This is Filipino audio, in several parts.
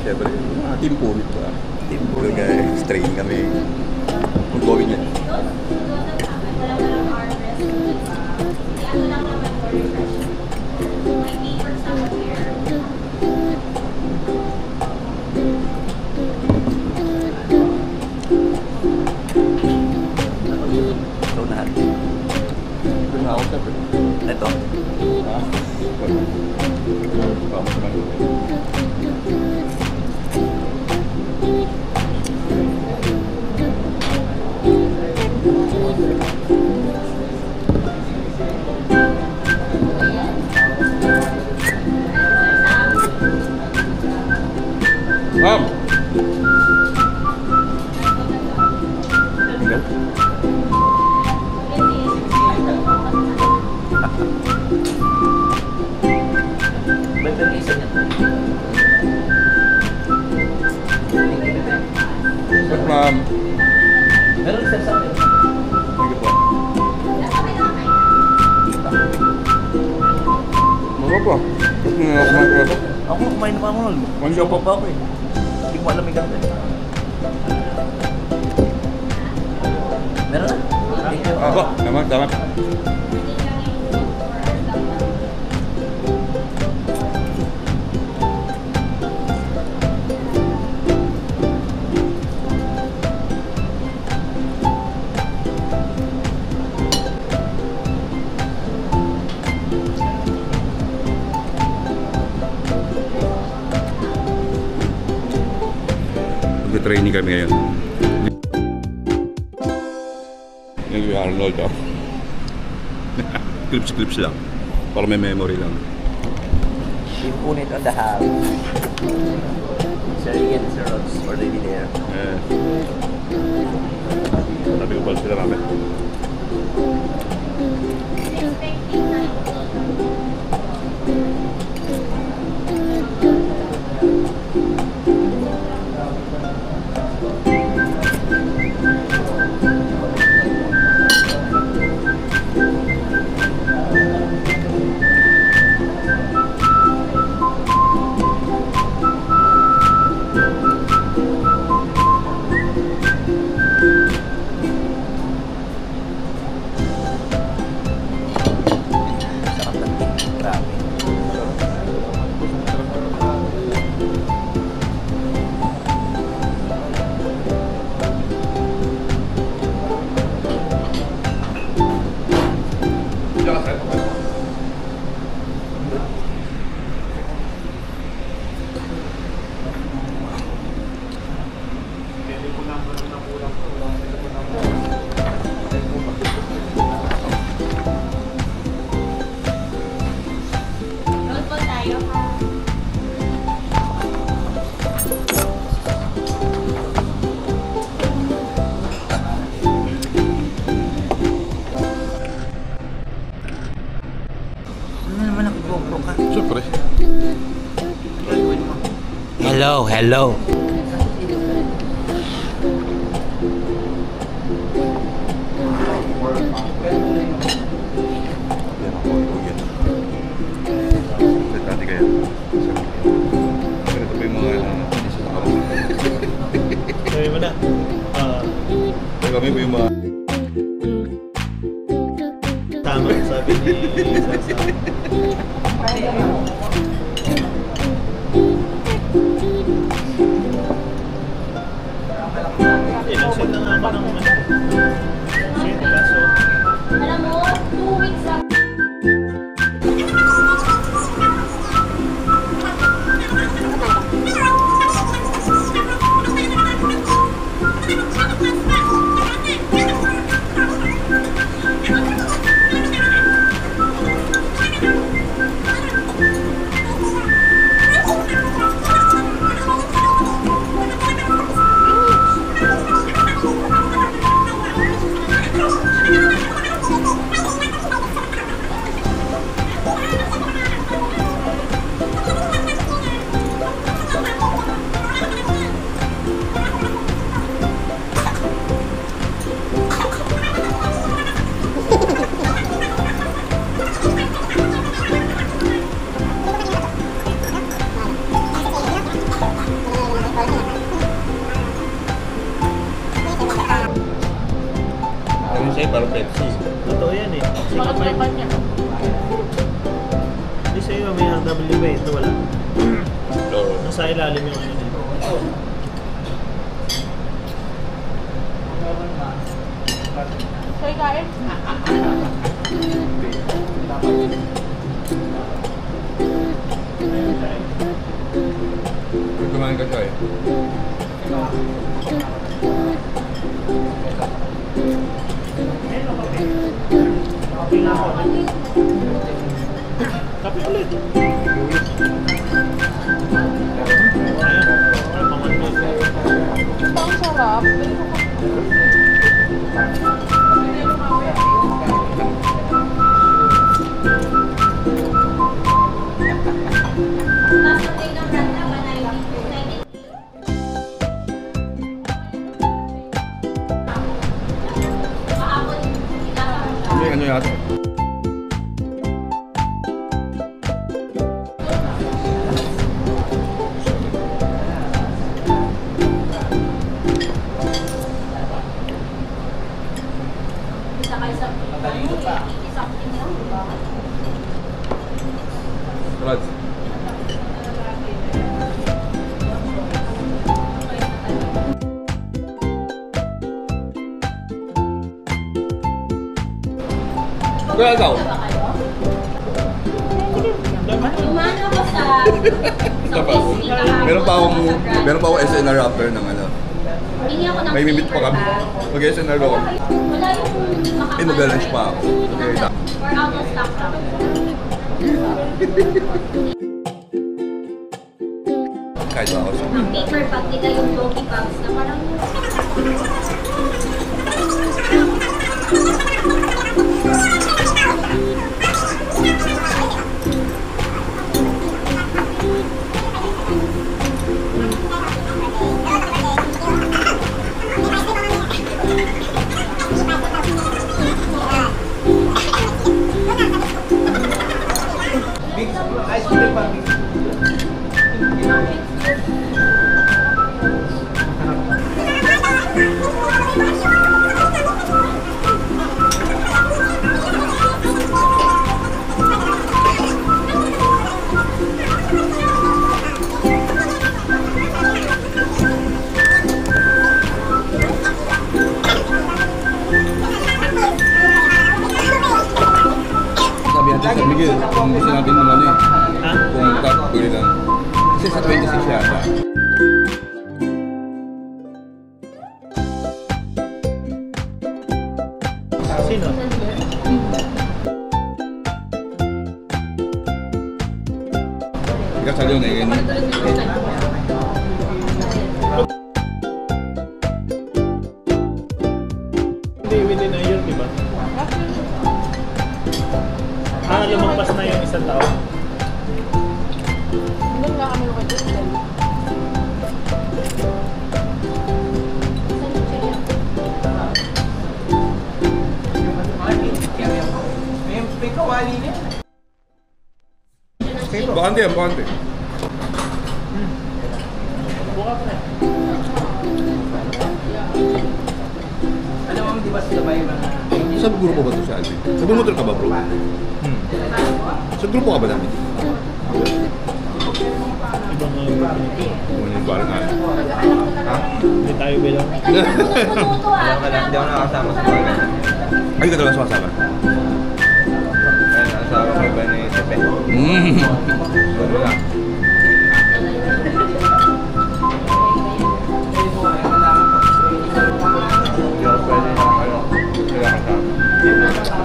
Siyempre, team punit ba? Team punit. Strain kami. Kung gawin yan. Ito. Ma'am! Ma'am. Meron sir sa akin. Sige po. Mga po. Ako kumain pa ako nun. Mangga po. Pa ako eh. Hindi ko alam yung ganda. Meron na? Thank you. Ako, tama. Training kami ngayon. Yung Arnold, oh. Clips lang. Para may memory lang. Team punit on the house. Sir Ian, Sir Rods, already there. Sabi ko pala sila namin. Siyempre. Hello. Sabi mo na. Kami po yung mga... Tama, sabi ni Sasa. Ilang na nga ako ng shit, kaso... Alam mo, 2 weeks lang. ito wala. So, Nasa ilalim yung ano dito. Soy kain? kumain ka siya eh. Kape na ako. Kape ulit. Ang sarap. May ano yata? Rats. Kaya ikaw? Umano ko sa Ito pa. Meron pa akong SNR rapper ng ano. Hingi ako ng May mimit pa kami. Mag-SNR ako. Wala yung makapal. Eh, mag-lunch pa ako. Okay, ta. Or out of stock lang. Kahit ba ako sa... Ang paper pag nila yung doggy bags na parang Sabi natin sa Miguel, kung gusto natin ng ano eh. Ha? Kung tuloy lang. Kasi sa 26 yata. Sino? Ikaw sa Leon eh. Hindi, within a year, di ba? Lumagpas na yung isang taon. Hindi nga kami lumagpas. May kawali niya. Bakante yan, bakante. Buka pa na. Alam mo, di ba sila ba yung mga... Sa grupo ba ito si Alvin? Nagmumotor ka ba bro? Sa grupo ka ba namin? Ibang Pilipino. Ngunit parang nga. Ha? Hindi tayo bilang. Alam ka lang, hindi ako nakasama sa mga ganyan. Ay, ka talaga sumasama? Kaya nakasama ko ba ni Tepe? Gano'n lang. Hindi ako pwede na ano, sila kasama.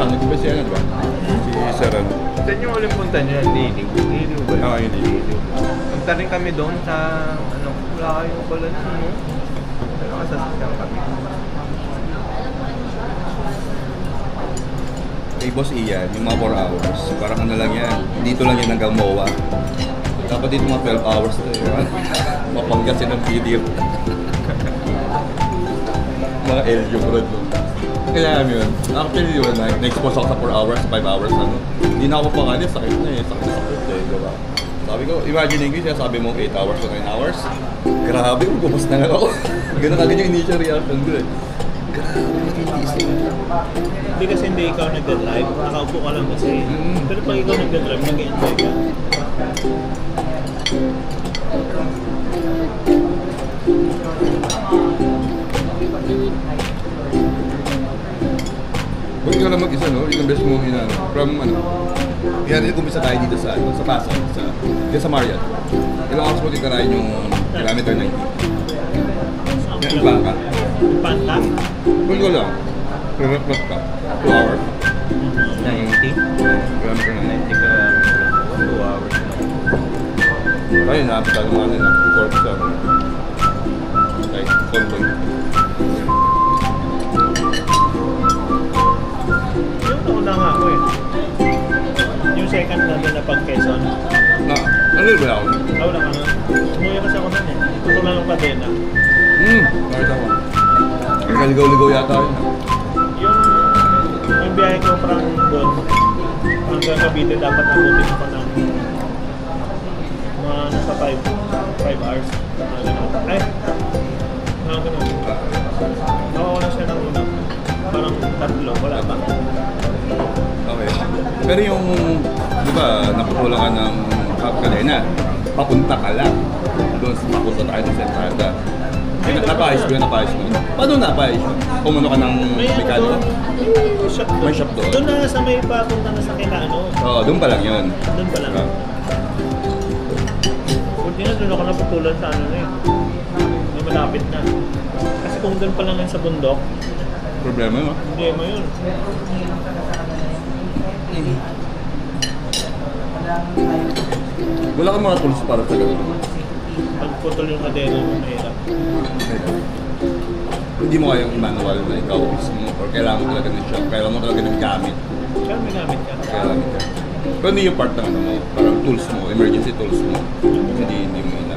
Nag-iba siya na, di ba? Si Sir ano? Saan yung uling punta niyo? Liling. Liling ba? Oo, yun, Liling. Punta rin kami doon sa, ano, wala kayong pala na, ano? Nakasasakyan kami. Kay Boss Ian, yung mga 4 hours, parang ano lang yan. Dito lang yan hanggang MOA. Dapat dito mga 12 hours to eh. Mapanggasin ng video. Mga LU bro. Kaya yun. Actually yun, na-expose ako sa 4 hours, 5 hours, ano. Hindi na ako pangalis, sakit na eh. Sakit eh, diba? Sabi ko, imagine ko siya, sabi mo 8 hours o 9 hours. Grabe, magbumas na lang ako. Ganun agad yung initial reaction ko eh. Grabe, nakitiis na. Hindi kasi hindi ikaw nagda-drive, nakaupo ka lang kasi. Pero pag ikaw nagda-drive, nag-enjoy ka. Kung ikaw lang mag-isa, no? Ilang beses mo inano. From ano? Yan, kumisa tayo dito sa, sa Pasay, dito sa Marriott. Ilang oras mo titirahin yung kilometer 90? Yan, yung bangka. Panta? Kung ko lang, pre-reflect ka. 2 hours. 90? Kilometer 90. 90 ka 2 hours. Tayo, naapit tayo mga na, 4%. Like, convoy. Yung nauna nga ako eh. Yung second na doon na pag Quezon. Na, ano ba ako? Wala ka nun. Sumuya kasi ako nun eh. Ito ko na lang Padena. Nakita ko. Nagaligaw-ligaw yata yun. Yung biyahe ko from doon hanggang Cavite dapat abutin ako ng mga nasa 5 hours. Mga ganun. Ay! Mga ganun. Nakuha na siya ng una. Parang 3, wala pa. Okay. Pero yung, di ba, napukulang ka ng kadena, papunta ka lang. Doon, papunta tayo sa Entrada. Napayos ko yun, napayos mo. Paano napayos mo? Pumano ka ng May ano mekaniko? doon? May shop doon. May shop doon? Doon na sa may papunta na sa Kilano. Oo, doon pa lang yun. Doon pa lang. Ah. Buti na doon ako naputulan sa ano na eh. May malapit na. Kasi kung doon pa lang yun sa bundok, Problema yun, hindi mo yun. Wala kang mga tools para sa gano'n. Pagputol yung kadena mo, mahirap. Hindi mo kayang manual na ikaw mismo or kailangan mo talaga ng shop, kailangan mo talaga ng gamit. Kaya may gamit ka. Kailangan ka. Pero hindi yung part ng ano mo, parang tools mo, emergency tools mo. Hindi mo na.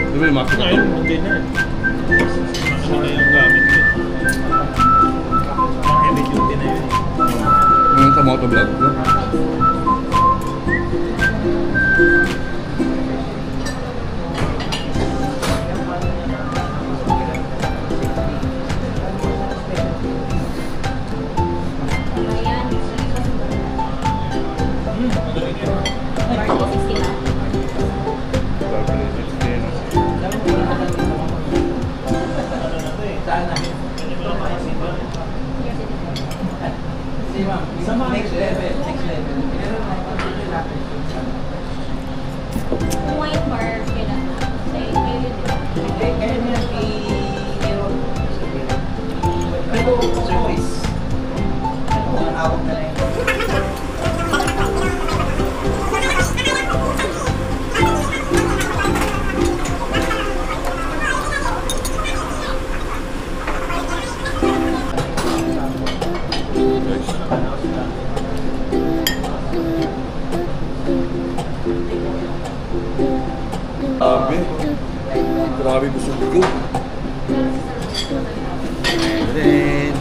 Di ba yung mga Ngayon, hindi na eh. Ano na yung gamit ko. Mga heavy duty na yun. yung sa motovlog ko? Ayan. Magaling yun. Party 60 lang. Ano na to eh. Hindi mo lang makasipa. Next level. Kung wine bar, kailan na? Say, kayo din. Kaya niya i-hero. Pero service. Ang awag na lang. Grabe busog ko. Then,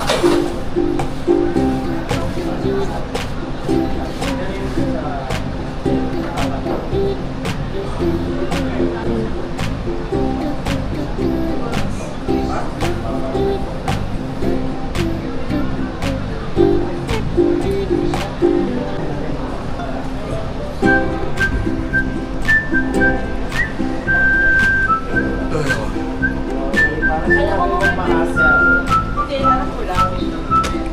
Alam mo, Hindi, alam ko lang.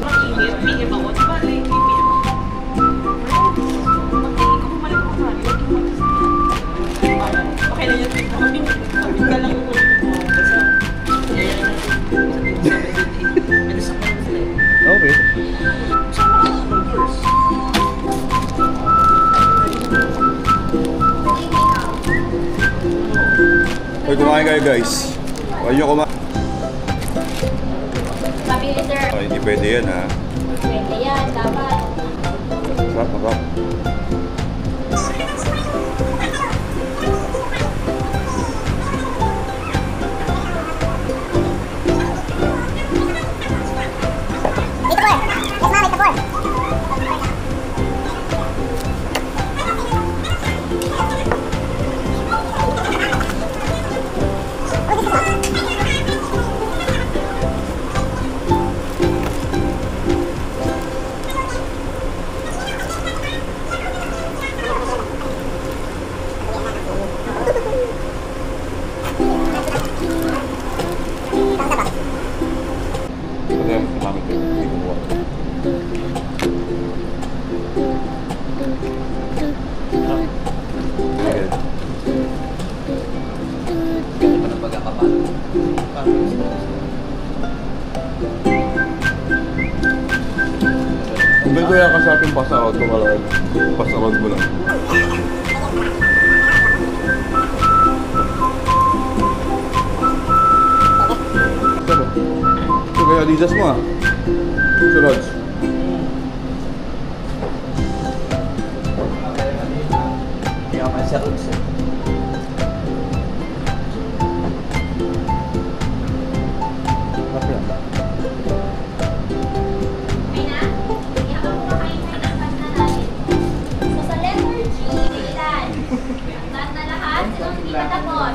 Mainit, PM ako. Di ba, like, PM ako. Pagtingin ko, bumalik ko sa akin. Okay lang yun. Kapit ka lang ko. okay. Hoy, kumain kayo guys. Huwag nyo kumain. sabi ni sir, Ay, hindi pwede yan ha. pwede yan, dapat. Sarap, sarap. Wait, 4. Yes, ma'am, wait, 4. Ayan. Hindi ko yan kasi ating pass out ko malayan. Pass out mo lang. Sino? Ito kaya Adidas mo ah. Si Rods. Hindi ka man sa roots eh. May na? Hindi ako kumakain ng ispat na natin. So sa letter G, ilan? Lahat na lahat? Sinong hindi natapos?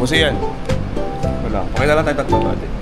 Musi yan. Wala. Okay na lang tayo tatlo natin.